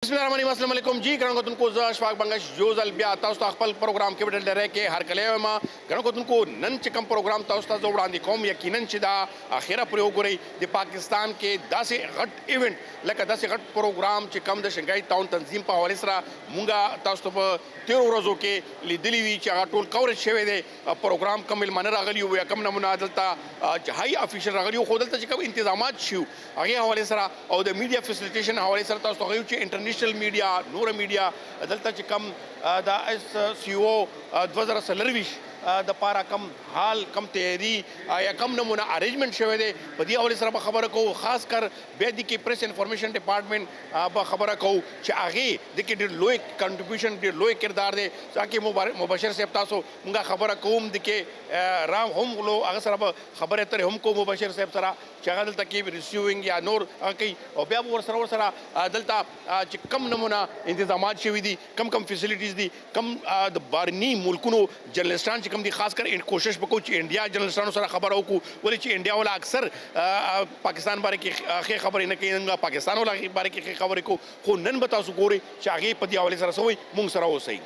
Bismillahirrahmanirrahim. जी गणकोतन को अशफाक बंगश जोज अलबिया ताउस्ता खपल प्रोग्राम के बदल रहे के हर कले में गणकोतन को नंच कम प्रोग्राम ताउस्ता जोड़ांदी कौम यकीनन चिदा आखिरा प्रयोग रही दे पाकिस्तान के 10 घट इवेंट लका 10 घट प्रोग्राम च कम द शंघाई टाउन तंजीम पर हवाले सरा मुंगा ताउस्ता पर 13 रोजों के लिदिली वी चा टोल कवरेज शेवे दे प्रोग्राम कमिल मन रागली हुए कम नमूना दलता हाई ऑफिशियल रागली खोदलता च कब इंतजामात शिव आगे हवाले सरा और द मीडिया फैसिलिटेशन हवाले सरा ताउस्ता गयु च इंटरनेशनल मीडिया नूर मीडिया दलता च कम द S C O 2023 د پارا کم حال کم تیاری یا کم نمونه ارینجمنٹ شوی دی په دې حواله سره به خبره کوو خاص کر بیا د کې پریس انفارمیشن ډپارټمنټ به خبره کوو چې هغې د کې ډېر لوی کنټریبیوشن ډېر لوی کردار دی ځکه مبشر صاحب تاسو مونږ خبره کوم د کې رام هم غلو هغه سره به خبرې اترې هم کوو مبشر صاحب سره چې هغه دلته کې ریسیوینګ یا نور هغه کوي او بیا به ورسره دلته چې کم نمونه انتظامات شوي دي کم فیسیلیټیز دي کم د بارني ملکونو جرنلسټان کم دی خاص کر کوشش وکړو چې انډیا جرنلسټانو سره خبرو وکړو ولې چې انډیا والا اکثر پاکستان باره کې ښې خبرې نه کوي نن پاکستان والا باره کې ښې خبرې کوو خو نن به تاسو ګورئ چې هغې په دې حوالې سره څه وایي موږ سره اوسئ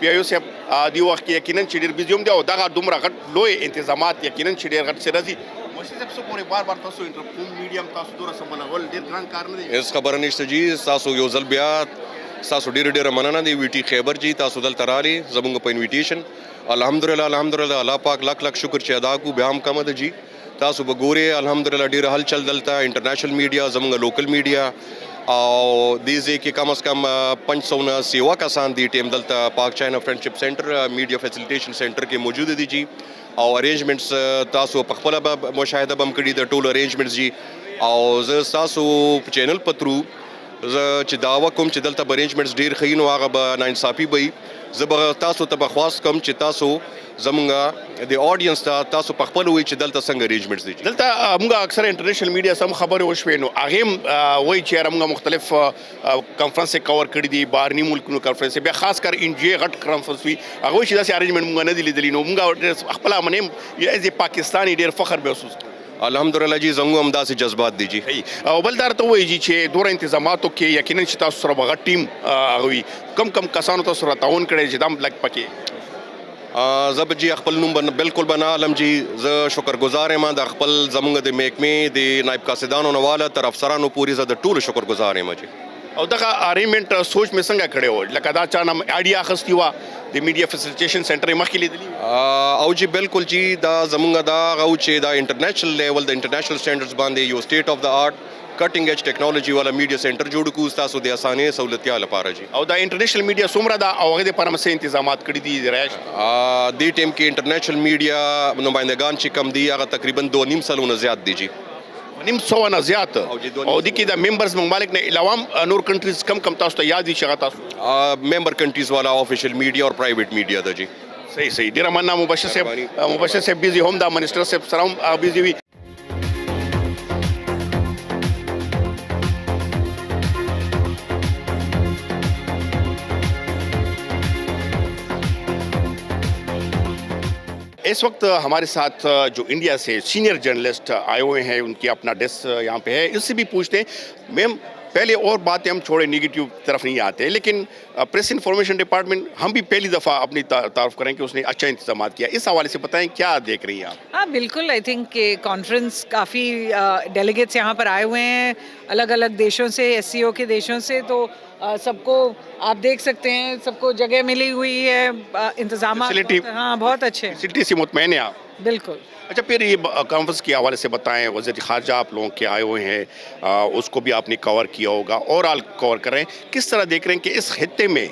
پیایو صاحب دی وخت کې یقیناً چې ډېر بزي هم دی او دغه دومره غټ لوی انتظامات یقیناً چې ډېر غټ سره دي مشر صاحب څه پورې بار تاسو انټرکوم میډیم تاسو دوره سمبلول ډېر ګران کار نه دی هیڅ خبره نشته جی تاسو یو ځل بیا تاسو ډېره مننه دی وی ټي خیبر جی تاسو دلته رالي زموږ په انویټیشن الحمدلله الله پاک لک شکر چې ادا کو بیا هم کم ده جی تاسو به ګورئ الحمدلله ډېر هلچل دلته انټرنیشنل میډیا زموږ لوکل میډیا او دې ځای کې کم از کم 500 سیوا کسان دي ټیم دلته پاک چاینا فرینډشپ سینټر میډیا فیسیلیټیشن سینټر کې موجود دي جی او ارینجمنټس تاسو په خپل مشاهده بم کړي د ټول ارینجمنټس جی او زه تاسو چینل په تھرو زه چې داوا کوم چې دلته ارینجمنټس ډیر ښه نو هغه به ناانصافي به زه به تاسو ته بخواست کوم چې تاسو زمونږ د اډینس ته تاسو په خپل وی چې دلته څنګه ارینجمنټس دي دلته موږ اکثر انټرنیشنل میډیا سم خبرې وشوې نو هغه وایي چې موږ مختلف کانفرنس کور کړي دي بارني ملکونو کانفرنس بیا خاص کر انډیا غټ کانفرنس وي هغه وایي چې داسې ارینجمنټ موږ نه دي لیدلي نو موږ خپل منیم ایز پاکستانی ډیر فخر محسوس الحمدلله جی زموږ هم داسې جذبات دي جی او بل دا ته وایي چې دوره انتظاماتو کې یقینا چې تاسو سره غټ ټیم هغه وي کم کسانو تاسو سره تعاون کړی چې دا لګ پکې زب جی خپل نوم بالکل بنا عالم جی زه شکرګزار یم د خپل زموږ د محکمې د نائب قاصدانو نه والا تر افسرانو پورې زه د ټولو شکرګزار یم جی او دغه ارینجمنټ سوچ مې څنګه کړی و لکه دا چا نه اډیا اخیستې وه د میډیا فیسیلیټیشن سینټر یې مخکې لیدلي او جی بالکل جی دا زموږ دا غو چې دا انټرنیشنل لیول د انټرنیشنل سټینډرډز باندې یو سټیټ اف د آرټ کټینګ ایج ټیکنالوژي والا میډیا سینټر جوړ کو تاسو د اسانۍ سہولتیا لپاره جی او دا انټرنیشنل میډیا څومره دا او هغه د پرمسه تنظیمات کړی دي د رایش د ټیم کې انټرنیشنل میډیا نمائندگان چې کم دي هغه تقریبا 2.5 سالونه زیات دي جی 2.5 نه زیات او د کې د ممبرز ممالک نه علاوه نور کنټریز کم تاسو ته یاد دي چې تاسو ممبر کنټریز والا آفیشیل میډیا او پرایویټ میډیا ده جی صحیح ډیره مننه مبشر صاحب بیزی هم دا منسٹر صاحب سره هم بیزی وي اس وقت ہمارے ساتھ جو انڈیا سے سینئر جرنلسٹ آئے ہوئے ہیں ان کی اپنا ڈیسک یہاں پہ ہے اس سے بھی پوچھتے ہیں میم پہلے اور باتیں ہم چھوڑے نیگیٹو طرف نہیں آتے لیکن پریس انفارمیشن ڈپارٹمنٹ ہم بھی پہلی دفعہ اپنی تعارف کریں کہ اس نے اچھا انتظامات کیا اس حوالے سے بتائیں کیا دیکھ رہی ہیں آپ ہاں بالکل آئی تھنک کہ کانفرنس کافی ڈیلیگیٹس یہاں پر آئے ہوئے ہیں الگ الگ دیشوں سے ایس سی او کے دیشوں سے تو سب کو آپ دیکھ سکتے ہیں سب کو جگہ ملی ہوئی ہے انتظامات ہاں بہت اچھے فیسلٹی سے مطمئن ہیں آپ بالکل اچھا پھر یہ کانفرنس کے حوالے سے بتائیں وزیر خارجہ آپ لوگوں کے آئے ہوئے ہیں اس کو بھی آپ نے کور کیا ہوگا اوور آل کور کر رہے ہیں کس طرح دیکھ رہے ہیں کہ اس خطے میں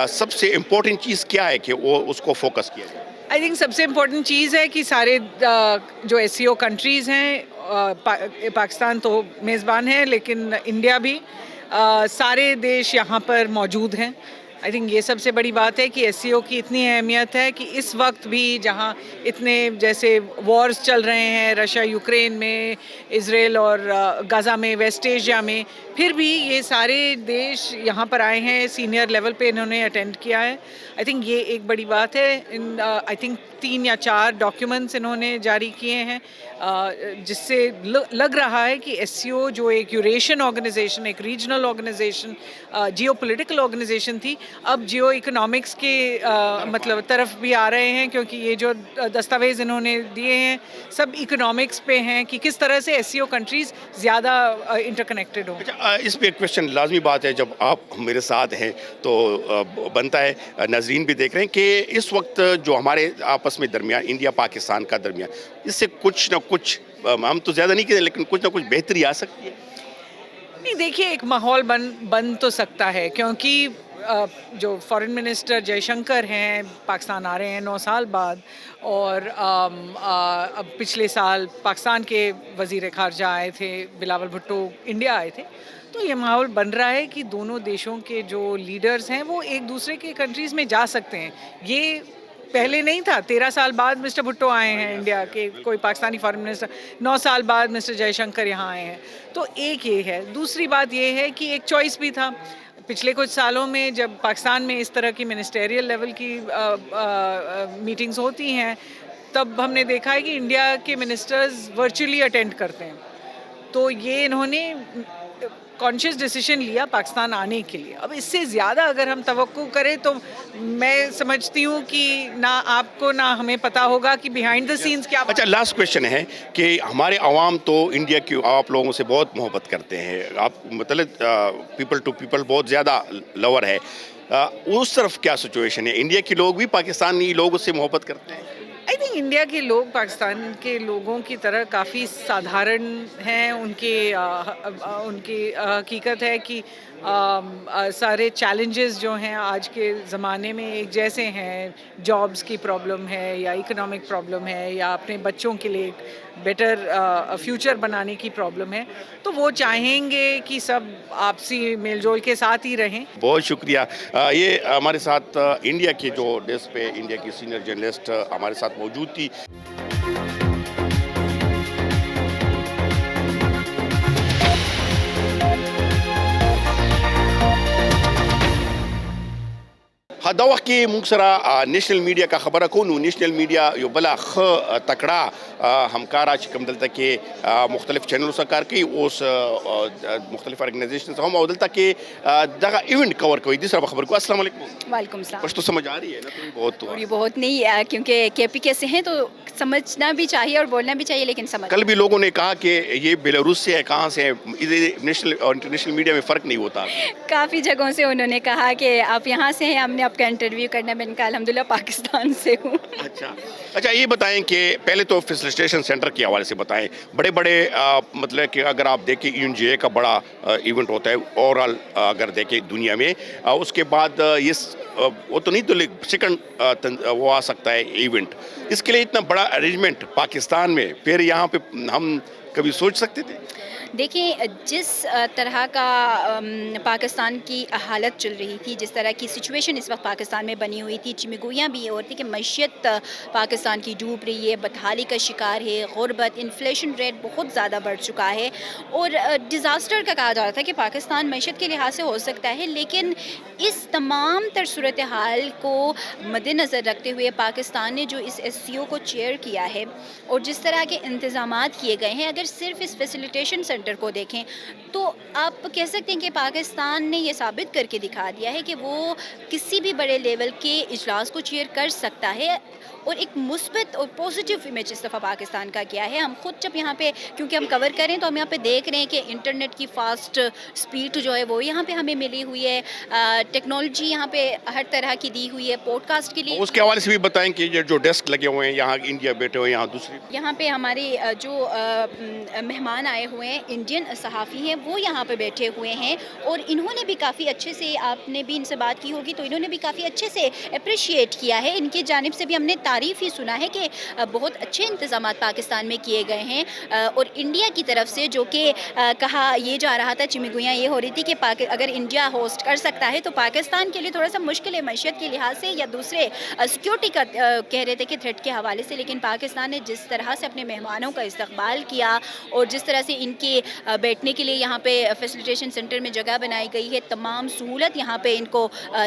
سب سے امپورٹنٹ چیز کیا ہے کہ وہ اس کو فوکس کیا جائے آئی تھنک سب سے امپورٹنٹ چیز ہے کہ سارے جو ایس سی او کنٹریز ہیں پاکستان تو میزبان ہے لیکن انڈیا بھی سارے دیش یہاں پر موجود ہیں I think ये सबसे बड़ी बात है कि एससीओ की इतनी अहमियत है कि इस वक्त भी जहाँ इतने जैसे वॉर्स चल रहे हैं रशिया यूक्रेन में, इजराइल और गाज़ा में, वेस्ट एशिया में, फिर भी ये सारे देश यहाँ पर आए हैं, सीनियर लेवल पे इन्होंने अटेंड किया है. आई थिंक ये एक बड़ी बात है. आई थिंक 3 या 4 डॉक्यूमेंट्स इन्होंने जारी किए हैं जिससे लग रहा है कि एससीओ जो एक यूरेशियन ऑर्गेनाइजेशन, एक रीजनल ऑर्गेनाइजेशन, जियोपॉलिटिकल ऑर्गेनाइजेशन थी, अब जियो इकोनॉमिक्स के मतलब तरफ भी आ रहे हैं, क्योंकि ये जो दस्तावेज इन्होंने दिए हैं सब इकोनॉमिक्स पे हैं कि किस तरह से एससीओ कंट्रीज ज़्यादा इंटरकनेक्टेड हो. इस पे एक क्वेश्चन लाजमी बात है, जब आप मेरे साथ हैं तो बनता है, नाजरीन भी देख रहे हैं कि इस वक्त जो हमारे आपस में दरमियान, इंडिया पाकिस्तान का दरमियान, इससे कुछ ना कुछ, हम तो ज़्यादा नहीं करें लेकिन कुछ ना कुछ बेहतरी आ सकती है. नहीं, देखिए एक माहौल बन तो सकता है, क्योंकि जो फॉरेन मिनिस्टर जयशंकर हैं पाकिस्तान आ रहे हैं 9 साल बाद, और अब पिछले साल पाकिस्तान के वज़ीर ख़ारजा आए थे, बिलावल भुट्टो इंडिया आए थे. तो ये माहौल बन रहा है कि दोनों देशों के जो लीडर्स हैं वो एक दूसरे के कंट्रीज़ में जा सकते हैं. ये पहले नहीं था. 13 साल बाद मिस्टर भुट्टो आए हैं इंडिया के, कोई पाकिस्तानी फॉरेन मिनिस्टर. 9 साल बाद मिस्टर जयशंकर यहाँ आए हैं. तो एक ये है. दूसरी बात ये है कि एक चॉइस भी था. पिछले कुछ सालों में जब पाकिस्तान में इस तरह की मिनिस्टेरियल लेवल की मीटिंग्स होती हैं, तब हमने देखा है कि इंडिया के मिनिस्टर्स वर्चुअली अटेंड करते हैं. तो ये इन्होंने कॉन्शियस डिसीजन लिया पाकिस्तान आने के लिए. अब इससे ज़्यादा अगर हम तवक्को करें तो मैं समझती हूँ कि ना आपको ना हमें पता होगा कि बिहाइंड द सीन्स क्या. अच्छा, लास्ट क्वेश्चन है कि हमारे आवाम तो इंडिया की आप लोगों से बहुत मोहब्बत करते हैं, आप मतलब पीपल टू पीपल बहुत ज़्यादा लवर है. उस तरफ क्या सिचुएशन है? इंडिया के लोग भी पाकिस्तानी लोगों से मोहब्बत करते हैं? आई थिंक इंडिया के लोग पाकिस्तान के लोगों की तरह काफ़ी साधारण हैं. उनकी हकीकत है कि सारे चैलेंजेस जो हैं आज के ज़माने में एक जैसे हैं. जॉब्स की प्रॉब्लम है या इकोनॉमिक प्रॉब्लम है या अपने बच्चों के लिए बेटर फ्यूचर बनाने की प्रॉब्लम है. तो वो चाहेंगे कि सब आपसी मेलजोल के साथ ही रहें. बहुत शुक्रिया. ये हमारे साथ इंडिया के जो डेस्क पे इंडिया की सीनियर जर्नलिस्ट हमारे साथ मौजूद थी. هذا وحكي مكسرة ناشونال ميديا كخبر كونو ناشونال ميديا يبلا خ تکڑا همکارا چې کوم دلته کې مختلف چینلونو سره کار کوي، اوس مختلف آرگنائزیشن هم او دلته کې دغه ایونٹ کور کوي. دې سره خبر کو. السلام علیکم. وعلیکم السلام. پښتو سمجھ آ رہی ہے نا؟ تھوڑی بہت تو تھوڑی بہت نہیں، کیونکہ کے پی کے سے ہیں تو سمجھنا بھی چاہیے اور بولنا بھی چاہیے، لیکن سمجھ. کل بھی لوگوں نے کہا کہ یہ بیلاروس سے ہے، کہاں سے ہے، نیشنل اور انٹرنیشنل میڈیا میں فرق نہیں ہوتا. کافی جگہوں سے انہوں نے کہا کہ آپ یہاں سے ہیں، ہم نے آپ کا انٹرویو کرنا ہے. میں نے کہا الحمدللہ پاکستان سے ہوں. اچھا یہ بتائیں کہ پہلے تو فیسیلیٹیشن سینٹر کے حوالے سے بتائیں. بڑے بڑے مطلب کہ اگر آپ دیکھیں UNGA کا بڑا ایونٹ ہوتا ہے اوور آل اگر دیکھیں دنیا میں، اس کے بعد یہ وہ تو نہیں تو سیکنڈ وہ آ سکتا ہے ایونٹ. اس کے لیے اتنا بڑا ارینجمنٹ پاکستان میں پھر یہاں پہ ہم کبھی سوچ سکتے تھے؟ دیکھیں جس طرح کا پاکستان کی حالت چل رہی تھی، جس طرح کی سچویشن اس وقت پاکستان میں بنی ہوئی تھی، چمگویاں بھی یہ ہوتی کہ معیشت پاکستان کی ڈوب رہی ہے، بدحالی کا شکار ہے، غربت، انفلیشن ریٹ بہت زیادہ بڑھ چکا ہے، اور ڈیزاسٹر کا کہا جاتا تھا کہ پاکستان معیشت کے لحاظ سے ہو سکتا ہے. لیکن اس تمام تر صورتحال کو مد نظر رکھتے ہوئے پاکستان نے جو اس SCO کو چیئر کیا ہے اور جس طرح کے انتظامات کیے گئے ہیں، اگر صرف اس فیسیلیٹیشن سینٹر کو دیکھیں تو آپ کہہ سکتے ہیں کہ پاکستان نے یہ ثابت کر کے دکھا دیا ہے کہ وہ کسی بھی بڑے لیول کے اجلاس کو چیئر کر سکتا ہے، اور ایک مثبت اور پازیٹیو امیج اس دفعہ پاکستان کا کیا ہے. ہم خود جب یہاں پہ کیونکہ ہم کور کریں تو ہم یہاں پہ دیکھ رہے ہیں کہ انٹرنیٹ کی فاسٹ سپیڈ جو ہے وہ یہاں پہ ہمیں ملی ہوئی ہے، ٹیکنالوجی یہاں پہ ہر طرح کی دی ہوئی ہے پوڈ کاسٹ کے لیے. اس کے حوالے سے بھی بتائیں کہ جو ڈیسک لگے ہوئے ہیں یہاں انڈیا بیٹھے ہوئے ہیں، یہاں دوسری یہاں پہ ہماری جو مہمان آئے ہوئے ہیں، انڈین صحافی ہیں، وہ یہاں پہ بیٹھے ہوئے ہیں اور انہوں نے بھی کافی اچھے سے، آپ نے بھی ان سے بات کی ہوگی تو انہوں نے بھی کافی اچھے سے اپریشیٹ کیا ہے. ان کی جانب سے بھی ہم نے تعریف ہی سنا ہے کہ بہت اچھے انتظامات پاکستان میں کیے گئے ہیں. اور انڈیا کی طرف سے جو کہ کہا یہ جا رہا تھا، چمیگوئیاں یہ ہو رہی تھی کہ اگر انڈیا ہوسٹ کر سکتا ہے تو پاکستان کے لیے تھوڑا سا مشکل ہے معیشت کے لحاظ سے یا دوسرے سیکیورٹی کا کہہ رہے تھے کہ تھریٹ کے حوالے سے. لیکن پاکستان نے جس طرح سے اپنے مہمانوں کا استقبال کیا اور جس طرح سے ان کے بیٹھنے کے لیے یہاں پہ فیسیلیٹیشن سینٹر میں جگہ بنائی گئی ہے، تمام سہولت یہاں پہ ان کو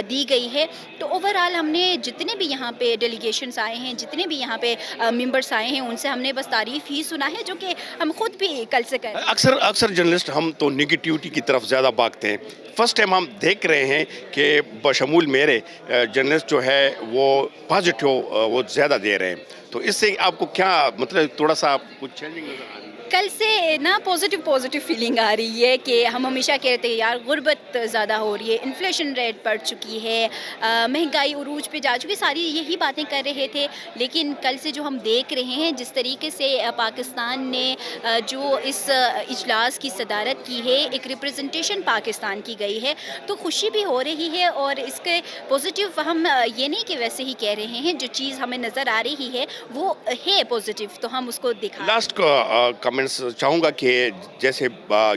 دی گئی ہے، تو اوورآل ہم نے جتنے بھی یہاں پہ ڈیلیگیشنز آئے ہیں، جتنے بھی یہاں پہ ممبرس آئے ہیں، ان سے ہم نے بس تعریف ہی سنا ہے، جو کہ ہم خود بھی کل سے کر رہے ہیں. اکثر جرنلسٹ ہم تو نگیٹیوٹی کی طرف زیادہ بھاگتے ہیں. فرسٹ ٹائم ہم دیکھ رہے ہیں کہ بشمول میرے جرنلسٹ جو ہے وہ پازیٹیو وہ زیادہ دے رہے ہیں. تو اس سے آپ کو کیا مطلب تھوڑا سا کچھ چینجنگ نظر آ رہی ہے؟ کل سے نا پازیٹیو فیلنگ آ رہی ہے کہ ہم ہمیشہ کہتے ہیں یار غربت زیادہ ہو رہی ہے، انفلیشن ریٹ بڑھ چکی ہے، مہنگائی عروج پہ جا چکی، ساری یہی باتیں کر رہے تھے. لیکن کل سے جو ہم دیکھ رہے ہیں جس طریقے سے پاکستان نے جو اس اجلاس کی صدارت کی ہے، ایک ریپرزنٹیشن پاکستان کی گئی ہے، تو خوشی بھی ہو رہی ہے. اور اس کے پازیٹیو ہم یہ نہیں کہ ویسے ہی کہہ رہے ہیں، جو چیز ہمیں نظر آ رہی ہے وہ ہے پازیٹیو، تو ہم اس کو دکھا. لاسٹ کمنٹس چاہوں گا کہ جیسے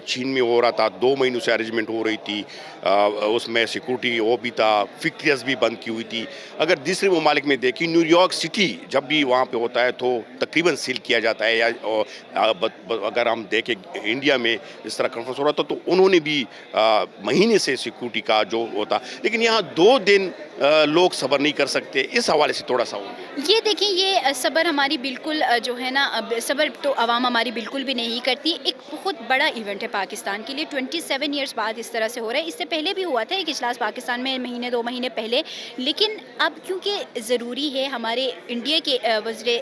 چین میں ہو رہا تھا، 2 مہینوں سے ارینجمنٹ ہو رہی تھی، اس میں سیکورٹی وہ بھی تھا، فیکٹریز بھی بند کی ہوئی تھی. اگر دوسرے ممالک میں دیکھیں، نیو یارک سٹی جب بھی وہاں پہ ہوتا ہے تو تقریباً سیل کیا جاتا ہے. یا اگر ہم دیکھیں انڈیا میں اس طرح کنفرنس ہو رہا تھا تو انہوں نے بھی مہینے سے سیکورٹی کا جو ہوتا، لیکن یہاں 2 دن لوگ صبر نہیں کر سکتے. اس حوالے سے تھوڑا سا یہ دیکھیں، یہ صبر ہماری بالکل جو ہے نا، صبر تو عوام ہماری بالکل بھی نہیں کرتی. ایک بہت بڑا ایونٹ ہے پاکستان کے لیے، 27 ایئرس بعد اس طرح سے ہو رہا ہے. اس سے پہلے بھی ہوا تھا ایک اجلاس پاکستان میں 2 مہینے پہلے، لیکن اب کیونکہ ضروری ہے، ہمارے انڈیا کے وزیر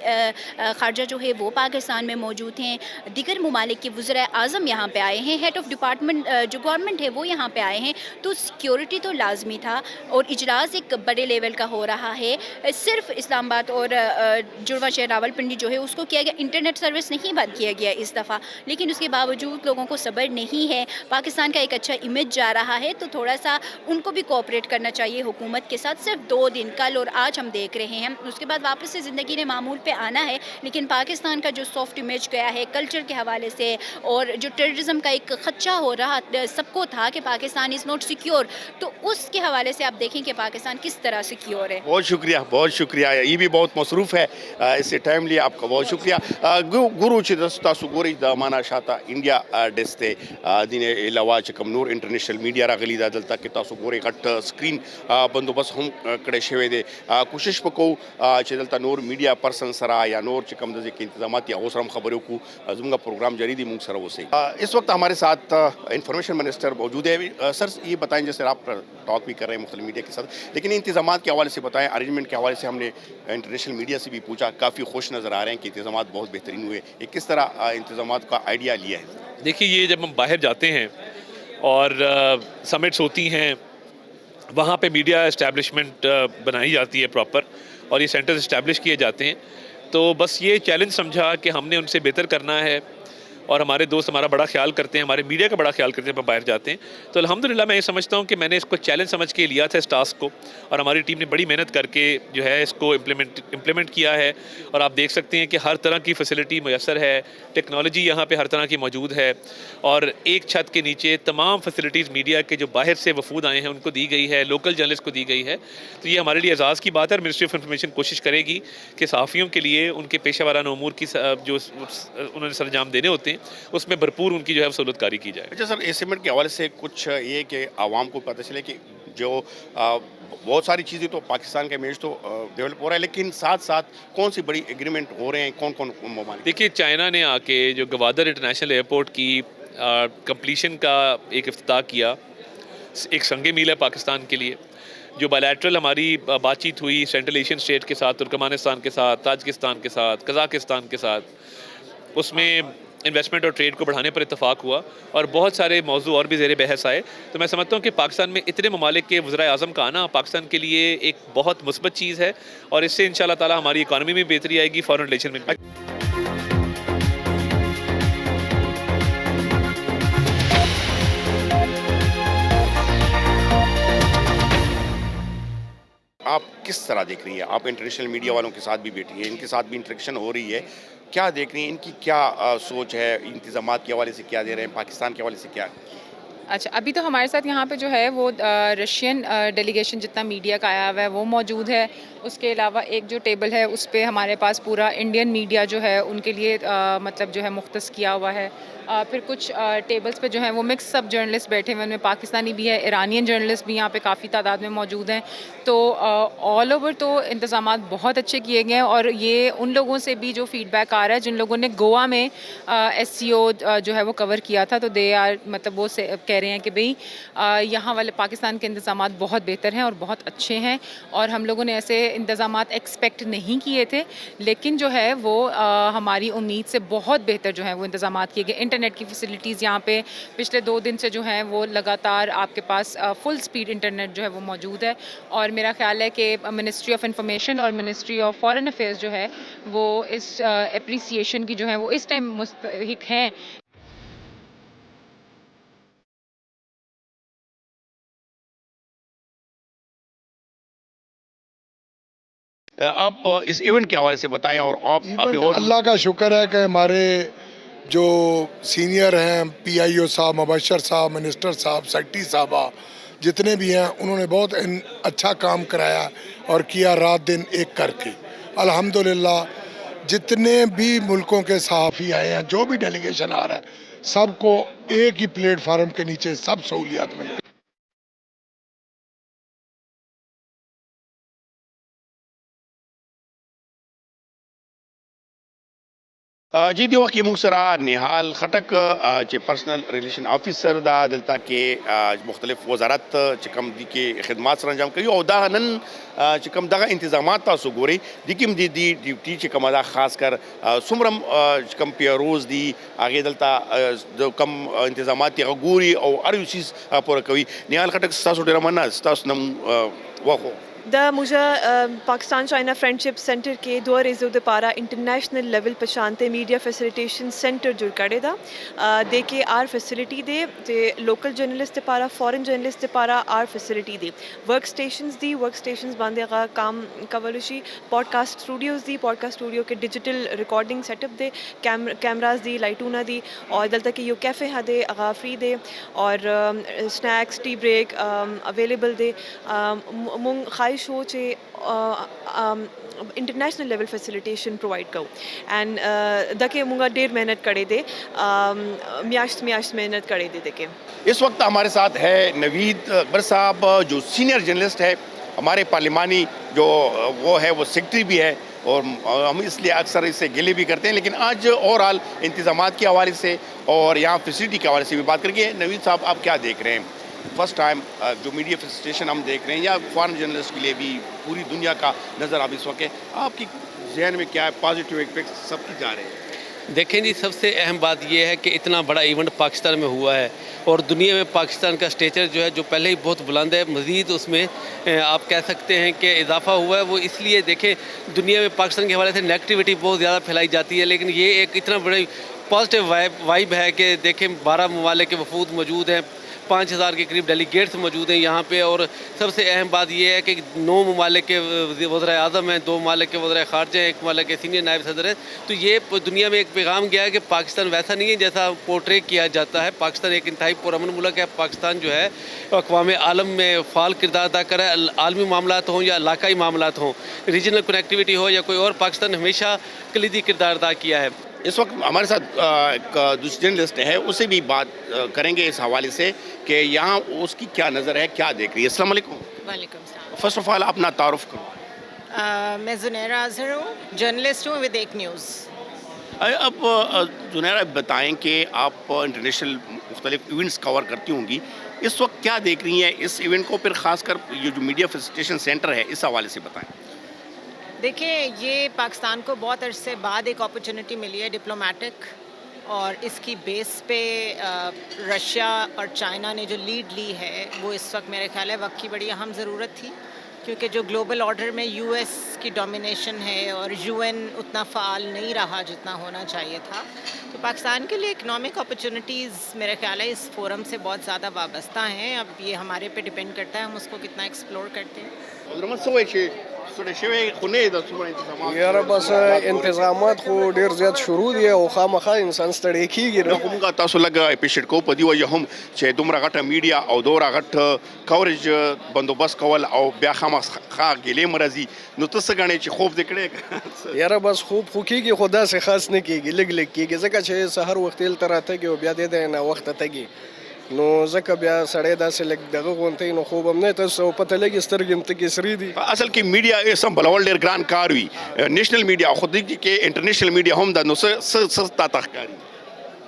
خارجہ جو ہے وہ پاکستان میں موجود ہیں، دیگر ممالک کے وزراء اعظم یہاں پہ آئے ہیں، ہیڈ آف ڈپارٹمنٹ جو گورنمنٹ ہے وہ یہاں پہ آئے ہیں، تو سیکیورٹی تو لازمی تھا. اور اجلاس ایک بڑے لیول کا ہو رہا ہے. صرف اسلام آباد اور جڑواں شہر راولپنڈی جو ہے اس کو کیا گیا، انٹرنیٹ سروس نہیں بند کیا گیا اس دفعہ، لیکن اس کے باوجود لوگوں کو صبر نہیں ہے. پاکستان کا ایک اچھا امیج جا رہا ہے، تو تھوڑا سا ان کو بھی کوآپریٹ کرنا چاہیے حکومت کے ساتھ. صرف 2 دن کل اور آج ہم دیکھ رہے ہیں، اس کے بعد واپس سے زندگی نے معمول پہ آنا ہے. لیکن پاکستان کا جو سافٹ امیج گیا ہے کلچر کے حوالے سے، اور جو ٹیررزم کا ایک خدشہ ہو رہا سب کو تھا کہ پاکستان از ناٹ سیکیور، تو اس کے حوالے سے آپ دیکھیں کہ پاکستان کس طرح سیکیور ہے. بہت شکریہ. یہ بھی بہت مصروف ہے، اس سے ٹائم لیا، آپ کا بہت شکریہ. گورو تاسو ګورئ د معنا شاته انډیا ډیسک ته دین علاوه چې کوم نور انټرنیشنل میډیا راغلی دا دلته کې تاسو ګورئ غټ سکرین بندوبست هم کړی شوی دی. کوشش وکړو چې دلته نور میډیا پرسن سره یا نور چې کوم د ځکه انتظامات یا اوس هم خبرو کو زموږ پروگرام جاری دی موږ سره اوسئ. اس وقت ہمارے ساتھ انفارمیشن منسٹر موجود ہے. سر یہ بتائیں، جیسے آپ ٹاک بھی کر رہے ہیں مختلف میڈیا کے ساتھ، لیکن انتظامات کے حوالے سے بتائیں، ارینجمنٹ کے حوالے سے ہم نے انٹرنیشنل میڈیا سے بھی پوچھا، کافی خوش نظر آ رہے ہیں کہ انتظامات بہت بہترین ہوئے. یہ کس طرح انتظامات کا آئیڈیا لیا ہے؟ دیکھیے، یہ جب ہم باہر جاتے ہیں اور سمٹس ہوتی ہیں، وہاں پہ میڈیا اسٹیبلشمنٹ بنائی جاتی ہے پراپر، اور یہ سینٹرز اسٹیبلش کیے جاتے ہیں، تو بس یہ چیلنج سمجھا کہ ہم نے ان سے بہتر کرنا ہے. اور ہمارے دوست ہمارا بڑا خیال کرتے ہیں، ہمارے میڈیا کا بڑا خیال کرتے ہیں، ہم باہر جاتے ہیں. تو الحمدللہ میں یہ سمجھتا ہوں کہ میں نے اس کو چیلنج سمجھ کے لیا تھا اس ٹاسک کو، اور ہماری ٹیم نے بڑی محنت کر کے جو ہے اس کو امپلیمنٹ کیا ہے. اور آپ دیکھ سکتے ہیں کہ ہر طرح کی فیسلٹی میسر ہے، ٹیکنالوجی یہاں پہ ہر طرح کی موجود ہے، اور ایک چھت کے نیچے تمام فیسلٹیز میڈیا کے جو باہر سے وفود آئے ہیں ان کو دی گئی ہے، لوکل جرنلسٹ کو دی گئی ہے. تو یہ ہمارے لیے اعزاز کی بات ہے. اور منسٹری آف انفارمیشن کوشش کرے گی کہ صحافیوں کے لیے ان کے پیشہ ورانہ امور کی جو انہوں نے سر انجام دینے ہوتے ہیں اس میں بھرپور ان کی جو ہے سہولت کاری کی جائے. اچھا سر، ایسیمنٹ کے حوالے سے کچھ یہ کہ عوام کو پتہ چلے کہ جو بہت ساری چیزیں تو پاکستان کا امیج تو ڈیولپ ہو رہا ہے، لیکن ساتھ ساتھ کون سی بڑی ایگریمنٹ ہو رہے ہیں، کون کون ممالک؟ دیکھیے، چائنا نے آ کے جو گوادر انٹرنیشنل ایئرپورٹ کی کمپلیشن کا ایک افتتاح کیا، ایک سنگ میل ہے پاکستان کے لیے. جو بائیلیٹرل ہماری بات چیت ہوئی سینٹرل ایشین اسٹیٹ کے ساتھ، ترکمانستان کے ساتھ، تاجکستان کے ساتھ، قزاقستان کے ساتھ، اس میں انویسٹمنٹ اور ٹریڈ کو بڑھانے پر اتفاق ہوا، اور بہت سارے موضوع اور بھی زیر بحث آئے. تو میں سمجھتا ہوں کہ پاکستان میں اتنے ممالک کے وزرائے اعظم کا آنا پاکستان کے لیے ایک بہت مثبت چیز ہے، اور اس سے انشاءاللہ تعالی ہماری اکانومی میں بہتری آئے گی، فارن ریلیشن میں. کس طرح دیکھ رہی ہے؟ آپ انٹرنیشنل میڈیا والوں کے ساتھ بھی بیٹھی ہیں، ان کے ساتھ بھی انٹریکشن ہو رہی ہے، کیا دیکھ رہی ہیں؟ ان کی کیا سوچ ہے؟ انتظامات کے حوالے سے کیا دے رہے ہیں؟ پاکستان کے حوالے سے کیا؟ اچھا، ابھی تو ہمارے ساتھ یہاں پہ جو ہے وہ رشین ڈیلیگیشن جتنا میڈیا کا آیا ہوا ہے وہ موجود ہے. اس کے علاوہ ایک جو ٹیبل ہے اس پہ ہمارے پاس پورا انڈین میڈیا جو ہے ان کے لیے مطلب جو ہے مختص کیا ہوا ہے. پھر کچھ ٹیبلز پہ جو ہیں وہ مکس سب جرنلسٹ بیٹھے ہوئے، ان میں پاکستانی بھی ہے، ایرانین جرنلسٹ بھی یہاں پہ کافی تعداد میں موجود ہیں. تو آل اوور تو انتظامات بہت اچھے کیے گئے ہیں، اور یہ ان لوگوں سے بھی جو فیڈ بیک آ رہا ہے جن لوگوں نے گوا میں ایس سی او جو ہے وہ کور کیا تھا، تو دے آر مطلب وہ کہہ رہے ہیں کہ بھئی یہاں والے پاکستان کے انتظامات بہت بہتر ہیں اور بہت اچھے ہیں، اور ہم لوگوں نے ایسے انتظامات ایکسپیکٹ نہیں کیے تھے، لیکن جو ہے وہ ہماری امید سے بہت بہتر جو ہے وہ انتظامات کیے گئے. انٹرنیٹ کی فیسلٹیز یہاں پہ پچھلے 2 دن سے جو ہیں وہ لگاتار آپ کے پاس فل سپیڈ انٹرنیٹ جو ہے وہ موجود ہے. اور میرا خیال ہے کہ منسٹری آف انفارمیشن اور منسٹری آف فارن افیئرز جو ہے وہ اس اپریسیشن کی جو ہے وہ اس ٹائم مستحق ہیں. آپ اس ایونٹ کے حوالے سے بتائیں، اور آپ اللہ کا شکر ہے کہ ہمارے جو سینئر ہیں، پی آئی او صاحب، مبشر صاحب، منسٹر صاحب، سیکٹری صاحبہ جتنے بھی ہیں، انہوں نے بہت اچھا کام کرایا اور کیا رات دن ایک کر کے. الحمدللہ جتنے بھی ملکوں کے صحافی آئے ہیں، جو بھی ڈیلیگیشن آ رہا ہے، سب کو ایک ہی پلیٹ فارم کے نیچے سب سہولیات مل رہی. جی دیو کی مخسرا نہال خٹک پرسنل ریلیشن آفیسر دا دلتا کے مختلف وزارت چکم دی کے خدمات سر انجام کری، اور دا نن چکم دا انتظامات تاسو گوري دیکم دی ڈیوٹی چکم دا خاص کر سمرم چکم پیروز دی آگے دلتا کم انتظامات تی گوري او ار چیز پورا کوي. نہال خٹک تاسو ډیر مننه تاسو نم واخو دا مجھے پاکستان چائنا فرینڈشپ سینٹر کے دو ریزو دے پارا انٹرنیشنل لیول پچھانتے میڈیا فیسیلیٹیشن سینٹر جڑ کڑے دا دے کے آر فیسلٹی دے لوکل جرنلسٹ دے پارا، فورن جرنلسٹ دے پارا آر فیسلٹی دے ورک سٹیشنز باندھے گا کام کولشی پوڈ کاسٹ اسٹوڈیوز دی، پوڈ کاسٹ اسٹوڈیو کے ڈیجیٹل ریکارڈنگ سیٹ اپ دے، کیمراز دی، لائٹونا دی، اور دل تک یو کیفے ہا دے اغا فری دے، اور سنیکس ٹی بریک اویلیبل دے. مونگ خواہش ہو چے انٹرنیشنل لیول فیسیلیٹیشن پرووائڈ کرو اینڈ دکے مونگا ڈیر محنت کرے دے، میاشت محنت کرے دے دکے. اس وقت ہمارے ساتھ ہے نوید اکبر صاحب، جو سینئر جرنلسٹ ہے ہمارے پارلیمانی، جو وہ ہے وہ سیکٹری بھی ہے، اور ہم اس لیے اکثر اس سے گلے بھی کرتے ہیں، لیکن آج اوور آل انتظامات کے حوالے سے اور یہاں فیسلٹی کے حوالے سے بھی بات کر کے. نوید صاحب آپ کیا دیکھ رہے ہیں؟ فرسٹ ٹائم جو میڈیا فیسیلیٹیشن ہم دیکھ رہے ہیں، یا فارن جرنلسٹ کے لیے بھی پوری دنیا کا نظر آپ اس وقت ہے، آپ کی ذہن میں کیا ہے؟ پازیٹیو امپیکٹ سب کی جا رہے ہیں. دیکھیں جی، سب سے اہم بات یہ ہے کہ اتنا بڑا ایونٹ پاکستان میں ہوا ہے، اور دنیا میں پاکستان کا اسٹیچر جو ہے جو پہلے ہی بہت بلند ہے، مزید اس میں آپ کہہ سکتے ہیں کہ اضافہ ہوا ہے. وہ اس لیے دیکھیں دنیا میں پاکستان کے حوالے سے نیگیٹیوٹی بہت زیادہ پھیلائی جاتی ہے، لیکن یہ ایک اتنا بڑی پازیٹیو وائب ہے کہ دیکھیں 12 ممالک کے وفود موجود ہیں، 5000 کے قریب ڈیلیگیٹس موجود ہیں یہاں پہ، اور سب سے اہم بات یہ ہے کہ 9 ممالک کے وزرائے اعظم ہیں، 2 ممالک کے وزرائے خارجہ ہیں، 1 ممالک کے سینئر نائب صدر ہیں. تو یہ دنیا میں ایک پیغام گیا ہے کہ پاکستان ویسا نہیں ہے جیسا پورٹری کیا جاتا ہے. پاکستان ایک انتہائی پرامن ملک ہے. پاکستان جو ہے اقوام عالم میں فعال کردار ادا کر رہا ہے، عالمی معاملات ہوں یا علاقائی معاملات ہوں، ریجنل کنیکٹیویٹی ہو یا کوئی اور، پاکستان ہمیشہ کلیدی کردار ادا کیا ہے. اس وقت ہمارے ساتھ ایک دوسری جرنلسٹ ہے، اسے بھی بات کریں گے اس حوالے سے کہ یہاں اس کی کیا نظر ہے، کیا دیکھ رہی ہے. السلام علیکم. وعلیکم السلام. فرسٹ آف آل اپنا تعارف کرو. میں زنیرہ اظہر ہوں، جرنلسٹ ہوں ود ایک نیوز. اب زنیرہ بتائیں کہ آپ انٹرنیشنل مختلف ایونٹس کور کرتی ہوں گی، اس وقت کیا دیکھ رہی ہیں اس ایونٹ کو، پھر خاص کر یہ جو میڈیا فیسیلیٹیشن سینٹر ہے اس حوالے سے بتائیں. دیکھیں، یہ پاکستان کو بہت عرصے بعد ایک اپرچونٹی ملی ہے ڈپلومیٹک، اور اس کی بیس پہ رشیا اور چائنا نے جو لیڈ لی ہے وہ اس وقت میرے خیال ہے وقت کی بڑی اہم ضرورت تھی، کیونکہ جو گلوبل آرڈر میں یو ایس کی ڈومینیشن ہے اور یو این اتنا فعال نہیں رہا جتنا ہونا چاہیے تھا. تو پاکستان کے لیے اکنامک اپرچونٹیز میرے خیال ہے اس فورم سے بہت زیادہ وابستہ ہیں. اب یہ ہمارے پہ ڈپینڈ کرتا ہے ہم اس کو کتنا ایکسپلور کرتے ہیں. ستړي شوي خو نه د څومره انتظامات یاره بس انتظامات خو ډیر زیات شروع دي او خامخا انسان ستړی کیږي نو خو موږ تاسو لږ اپریشیټ کوو په دې وجه هم چې دومره غټه میډیا او دومره غټ کورج بندوبست کول او بیا خامخا ګیلې مرضی نو ته څه غواړې چې خوب دې کړې یاره بس خوب خو کیږي خو داسې خاص نه کیږي لږ لږ کیږي ځکه چې سحر وخت تل راته او بیا دې نه وخت تګي نو ځکه بیا سړی داسې لږ دغه غونتی نو خوب هم نه تاسو پته لګي سترګې هم تکې سرې دي اصل کې میډیا سم بلول ډېر ګران کار وي نیشنل میډیا خو دې کې انټرنیشنل میډیا هم د نو څه تا تخکاری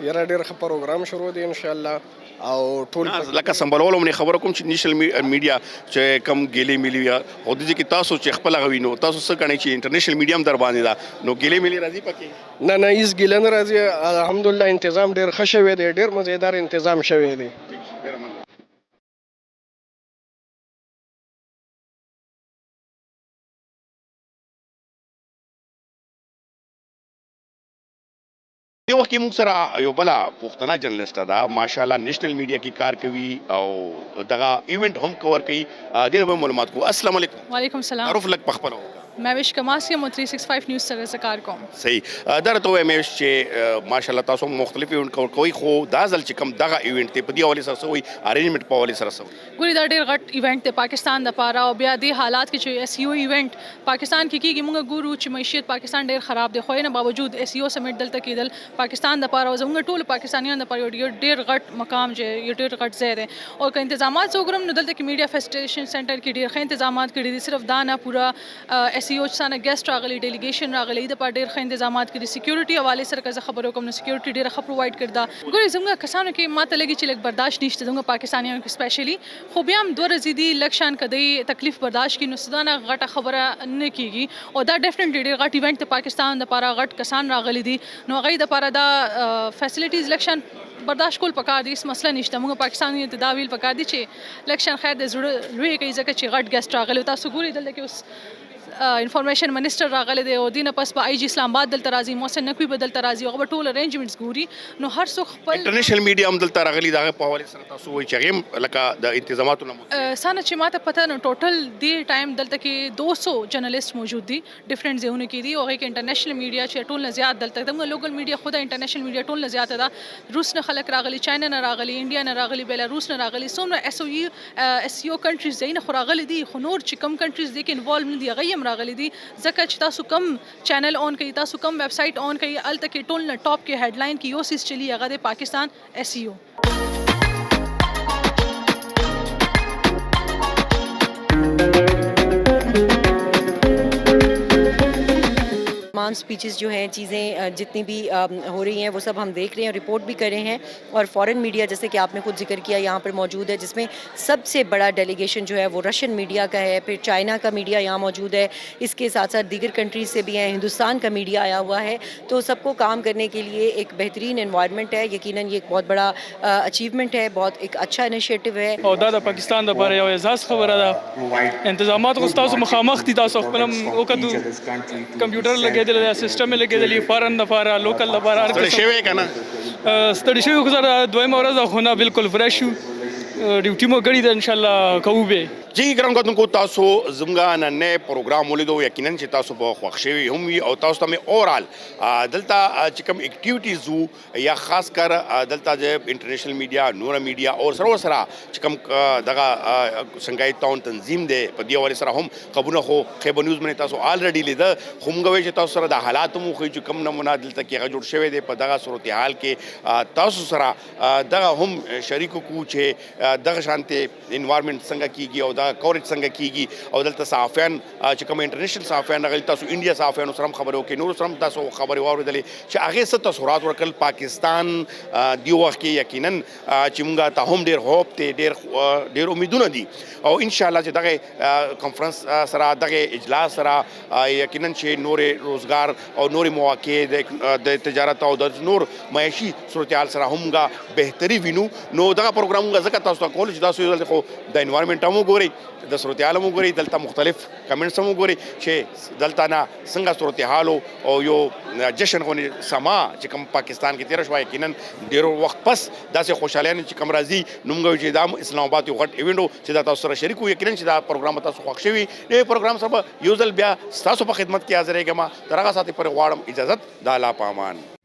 یاره ډېر ښه پروګرام شروع دی انشاءالله او ټول لکه سمبلولو مې خبره کوم چې نیشنل میډیا چې کم ګیلې ملي وي خو دې کې تاسو چې خپل غوي نو تاسو څه کوي چې انټرنیشنل میډیا هم در باندې دا نو ګیلې ملي راځي پکې نه هیڅ ګیله نه راځي الحمدلله تنظیم ډېر ښه شوی دی ډېر مزیدار تنظیم شوی دی دې وخت کې موږ سره یو بله پښتنه جرنلسټه ده ماشاءالله نیشنل میډیا کې کار کوي او دغه ایونټ هم کور کوي دې به معلومات کو السلام علیکم وعلیکم السلام تعارف لګ پخپلو میں وش کماسی ام 365 نیوز سروس کار کوم صحیح درته وایم چې ماشاءالله تاسو مختلف ایونت کوي خو دا ځل چې کوم دغه ایونت ته په دی حواله سره سوی ارینجمنت په حواله سره سوی ګوري دا ډیر غټ ایونت ته پاکستان د پاره او بیا د حالات کې چې اس یو ایونت پاکستان کې کیږي موږ ګورو چې معیشت پاکستان ډیر خراب دی خو نه باوجود اس یو سمیټ دلته کېدل پاکستان د پاره او زموږ ټول پاکستانیان د پاره ډیر غټ مقام چې ډیر غټ ځای دی او که انتظامات وګورم نو دلته کې میډیا فیسټیشن سنټر کې ډیر ښه انتظامات کړي دي صرف دا نه پورا اس یو څخه ګیسټ راغلي ډیلیګیشن راغلي د په ډیر ښه انتظامات کړي سکیورټي حواله سره که خبرو کوم نو سکیورټي ډیره ښه پرووایډ کړی دا ګوري زموږ کسانو کې ماته لګي چې لږ برداشت نشته زموږ پاکستانیانو کې سپیشلی خو بیا هم دوه ورځې دي لږ شان کدی تکلیف برداشت کړي نو سدانه غټه خبره نه کیږي او دا ډیفینټلی ډیر غټ ایونت ته پاکستان د پاره غټ کسان راغلي دي نو هغه د پاره دا فیسیلیټیز لږ شان برداشت کول پکار دي اس مسله نشته موږ پاکستاني تداویل پکار دي چې لږ شان خیر د زړه لوی کوي ځکه چې غټ ګیسټ راغلي تاسو ګوري دلته کې اوس انفارمیشن منسٹر راغلی دی او دینه پس په آی جی اسلام آباد دلته راځي محسن نقوی به دلته راځي هغه ټول ارینجمنټس ګوري نو هر څوک خپل انټرنیشنل میډیا هم دلته راغلي دغه په حواله سره تاسو وایي چې هغه لکه د انتظاماتو نه سانه چې ماته پته نو ټوټل دی ټایم دلته کې 200 جرنالست موجود دي ډیفرنٹ ځایونو کې دي او هغه کې انټرنیشنل میډیا چې ټول نه زیات دلته د لوکل میډیا خو د انټرنیشنل میډیا ټول نه زیات ده روس نه خلک راغلي چاینا نه راغلي انډیا نه راغلي بیلاروس نه راغلي څومره اس یو کنټریز دي نه خو راغلي دي خو نور چې کم کنټریز دي کې انوالو نه دي هغه هم راغلي دي ځکه چې تاسو کم چینل آن کوي تاسو کم ویب سایټ آن کوي الته کې ټول نه ټاپ کې هیډلاین کې یو سیس چلی هغه د پاکستان اس یو تمام سپیچز جو ہیں چیزیں جتنی بھی ہو رہی ہیں وہ سب ہم دیکھ رہے ہیں رپورٹ بھی کر رہے ہیں اور فارن میڈیا جیسے کہ آپ نے خود ذکر کیا یہاں پر موجود ہے جس میں سب سے بڑا ڈیلیگیشن جو ہے وہ رشین میڈیا کا ہے پھر چائنا کا میڈیا یہاں موجود ہے اس کے ساتھ ساتھ دیگر کنٹریز سے بھی ہیں ہندوستان کا میڈیا آیا ہوا ہے تو سب کو کام کرنے کے لیے ایک بہترین انوائرمنٹ ہے یقیناً یہ ایک بہت بڑا اچیومنٹ ہے بہت ایک اچھا انیشیٹو ہے او دا د پاکستان د لپاره یو اعزاز خبره ده انتظامات خو تاسو مخامخ دي تاسو خپل وکړو کمپیوټر لګیدل سیستم لګیدل فارن د لپاره لوکل د لپاره ستړي شوی کنه ستړي شوی خو زه دویمه ورځ خو نه بالکل فرش ډیوټي مو کړی ده ان شاء الله کوو به جی ګرام کتونکو تاسو زموږ نن پروګرام ولیدو یقینا چې تاسو په خوښ شوي هم وي او تاسو ته مې اورال دلته چې کوم اکټیویټیز وو یا خاص کر دلته د انټرنیشنل میډیا نور میډیا او سره سره چې کوم دغه څنګه ټاون تنظیم دی په دې حواله سره هم خبرونه خو خیبر نیوز باندې تاسو الریډي لیده خو موږ وایو چې تاسو سره د حالات مو خو چې کوم نمونه دلته کې هغه جوړ شوی دی په دغه صورتحال کې تاسو سره دغه هم شریکو کو چې دغه شانته انوایرمنٹ څنګه کیږي او دا کورج څنګه کیږي او دلته صحافیان چې کوم انټرنیشنل صحافیان راغلي تاسو انډیا صحافیانو سره هم خبرې وکړئ نورو سره هم تاسو خبرې واورېدلې چې هغې څه تاثرات ورکړل پاکستان دې وخت کې یقینا چې موږ ته هم ډېر هوپ دی ډېر امیدونه دي او انشاءالله چې دغه کنفرنس سره دغه اجلاس سره یقینا چې نورې روزګار او نورې مواقع د تجارت او د نور معاشي صورتحال سره هم موږ بهتري وینو نو دغه پروګرام موږ ځکه تاسو ته کول چې تاسو خو د انوایرمنټ هم وګورئ د صورتحال هم وګورئ، دلته مختلف کمنټس هم وګورئ چې دلته نه څنګه صورتحال او یو جشن غونې سما چې کوم پاکستان کې تېره شوه، یقینا ډېر وخت پس داسې خوشحالیانې چې کوم راځي نو موږ وایو چې دا اسلام آباد یو غټ ایونټ و چې دا تاسو سره شریک وو. یقینا چې دا پروګرام به تاسو خوښ شوي. دې پروګرام سره به یو ځل بیا ستاسو په خدمت کې حاضرېږم. تر هغه ساعتې پورې غواړم اجازت د الله په امان.